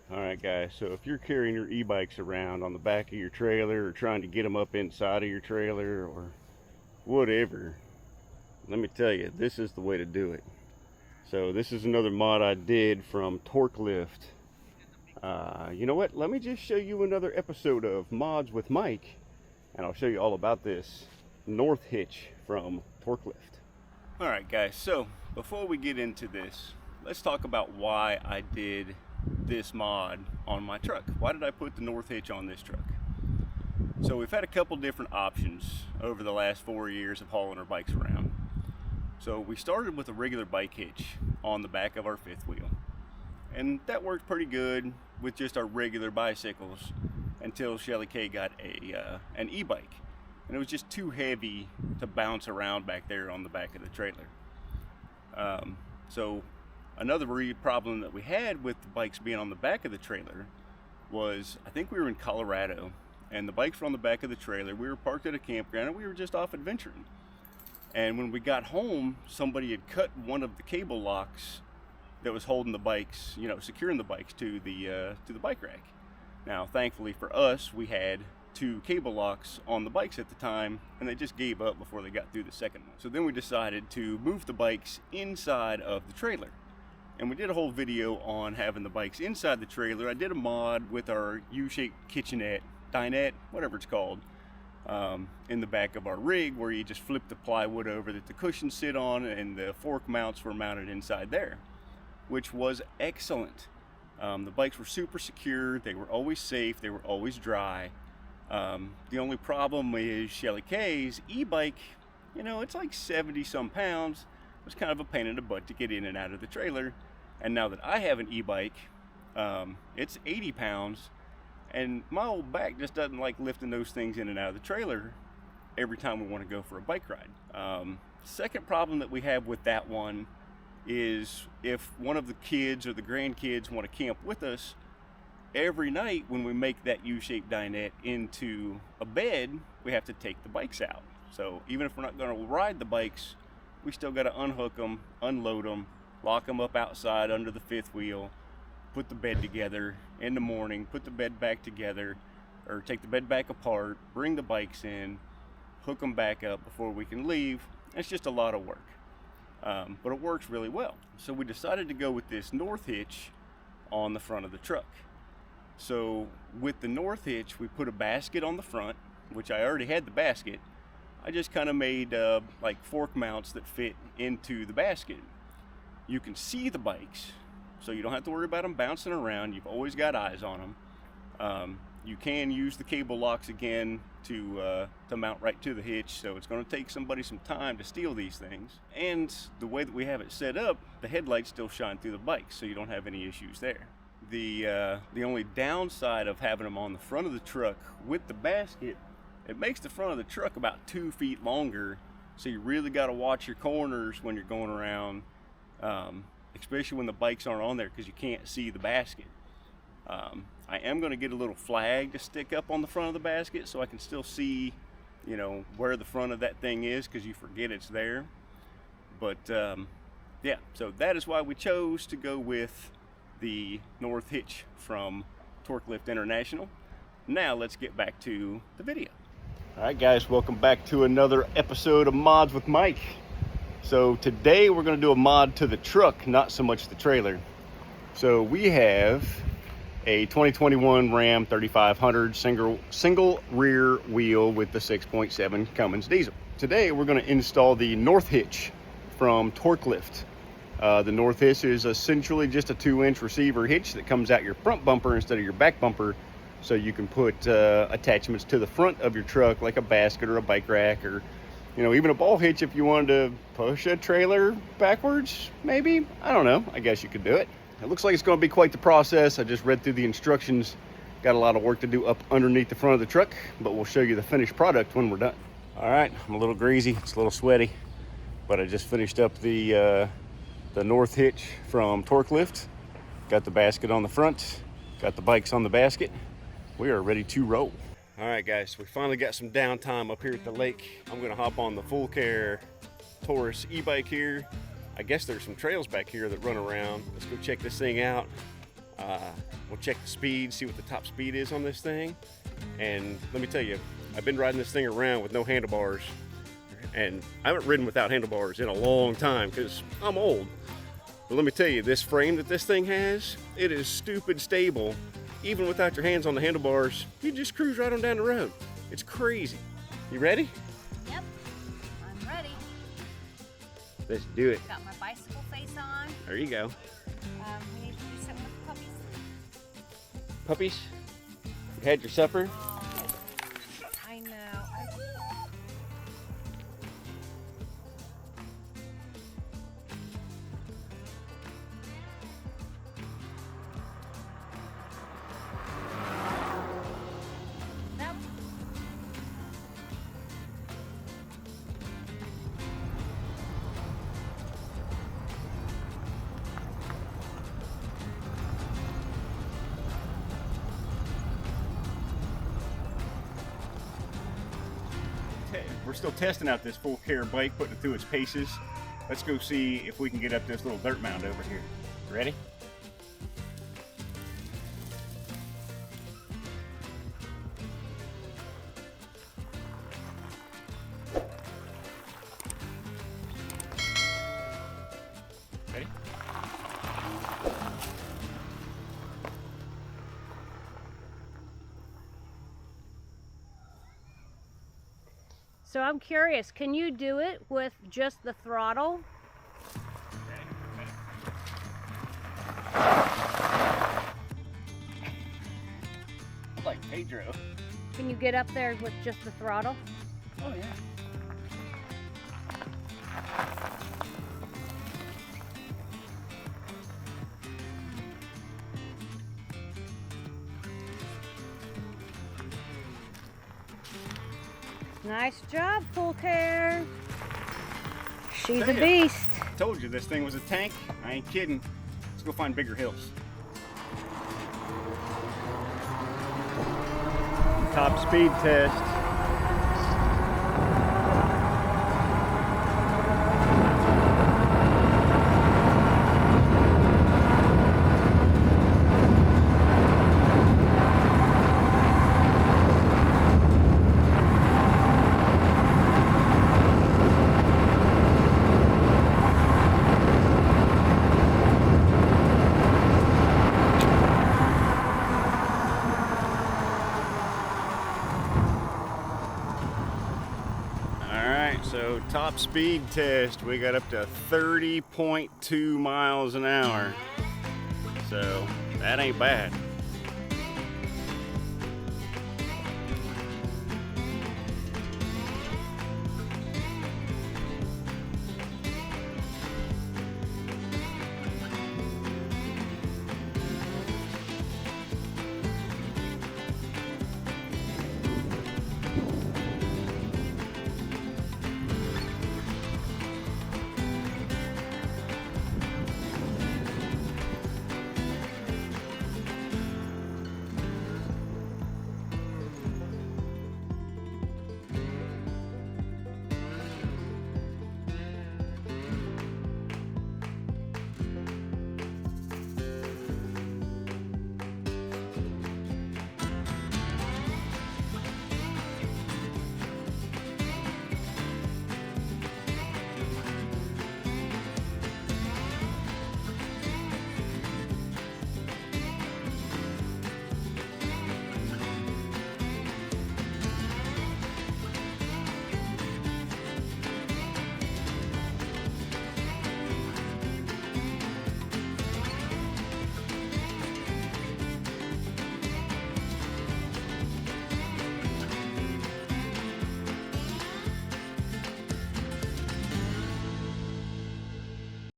Alright guys, so if you're carrying your e-bikes around on the back of your trailer or trying to get them up inside of your trailer or whatever, let me tell you, this is the way to do it. So this is another mod I did from Torklift. You know what, let me just show you another episode of Mods with Mike, and I'll show you all about this North Hitch from Torklift. Alright guys, so before we get into this, let's talk about why I did this mod on my truck. Why did I put the North Hitch on this truck? So we've had a couple different options over the last 4 years of hauling our bikes around. So we started with a regular bike hitch on the back of our fifth wheel, and that worked pretty good with just our regular bicycles until Shelley K got an e-bike, and it was just too heavy to bounce around back there on the back of the trailer. So another problem that we had with the bikes being on the back of the trailer was, I think we were in Colorado, and the bikes were on the back of the trailer. We were parked at a campground and we were just off adventuring. And when we got home, somebody had cut one of the cable locks that was holding the bikes, you know, securing the bikes to the bike rack. Now, thankfully for us, we had 2 cable locks on the bikes at the time, and they just gave up before they got through the second one. So then we decided to move the bikes inside of the trailer. And we did a whole video on having the bikes inside the trailer. I did a mod with our U-shaped kitchenette, dinette, whatever it's called, in the back of our rig, where you just flip the plywood over that the cushions sit on, and the fork mounts were mounted inside there, which was excellent. The bikes were super secure, they were always safe, they were always dry. The only problem is Shelley K's e-bike, you know, it's like 70 some pounds. It was kind of a pain in the butt to get in and out of the trailer. And now that I have an e-bike, it's 80 pounds, and my old back just doesn't like lifting those things in and out of the trailer every time we want to go for a bike ride. Second problem that we have with that one is if one of the kids or the grandkids want to camp with us, every night when we make that U-shaped dinette into a bed, we have to take the bikes out. So even if we're not going to ride the bikes, we still got to unhook them, unload them, lock them up outside under the fifth wheel, put the bed together in the morning, put the bed back together, or take the bed back apart, bring the bikes in, hook them back up before we can leave. It's just a lot of work, but it works really well. So we decided to go with this North Hitch on the front of the truck. So with the North Hitch, we put a basket on the front, which I already had the basket. I just kind of made like fork mounts that fit into the basket. You can see the bikes, so you don't have to worry about them bouncing around. You've always got eyes on them. You can use the cable locks again to mount right to the hitch, so it's going to take somebody some time to steal these things. And the way that we have it set up, the headlights still shine through the bike, so you don't have any issues there. The only downside of having them on the front of the truck with the basket, it makes the front of the truck about 2 feet longer, so you really got to watch your corners when you're going around, especially when the bikes aren't on there, because you can't see the basket. I am going to get a little flag to stick up on the front of the basket so I can still see, you know, where the front of that thing is, because you forget it's there. But yeah, so that is why we chose to go with the North Hitch from Torklift International. Now let's get back to the video. Alright guys, welcome back to another episode of Mods with Mike. So today we're going to do a mod to the truck, not so much the trailer. So we have a 2021 Ram 3500 single rear wheel with the 6.7 Cummins diesel. Today we're going to install the North Hitch from Torklift. The North Hitch is essentially just a 2-inch receiver hitch that comes out your front bumper instead of your back bumper, so you can put attachments to the front of your truck, like a basket or a bike rack, or, you know, even a ball hitch if you wanted to push a trailer backwards, maybe. I don't know. I guess you could do it. It looks like it's going to be quite the process. I just read through the instructions. Got a lot of work to do up underneath the front of the truck, but we'll show you the finished product when we're done. All right, I'm a little greasy. It's a little sweaty, but I just finished up the North Hitch from Torklift. Got the basket on the front, got the bikes on the basket. We are ready to roll. All right guys, we finally got some downtime up here at the lake. I'm gonna hop on the Fucare Taurus E-Bike here. I guess there's some trails back here that run around. Let's go check this thing out. We'll check the speed, see what the top speed is on this thing. And let me tell you, I've been riding this thing around with no handlebars, and I haven't ridden without handlebars in a long time because I'm old. But let me tell you, this frame that this thing has, it is stupid stable. Even without your hands on the handlebars, you just cruise right on down the road. It's crazy. You ready? Yep, I'm ready. Let's do it. Got my bicycle face on. There you go. We need to do something with the puppies. Puppies, you had your supper? Oh, I know. Nope. We're still testing out this Fucare bike, putting it through its paces. Let's go see if we can get up this little dirt mound over here. Ready? Ready? So I'm curious, can you do it with just the throttle? Like Pedro. Can you get up there with just the throttle? Oh yeah. Nice job, Fucare. She's a Tell ya. beast. Told you this thing was a tank. I ain't kidding. Let's go find bigger hills. Top speed test. So top speed test, we got up to 30.2 miles an hour. So that ain't bad.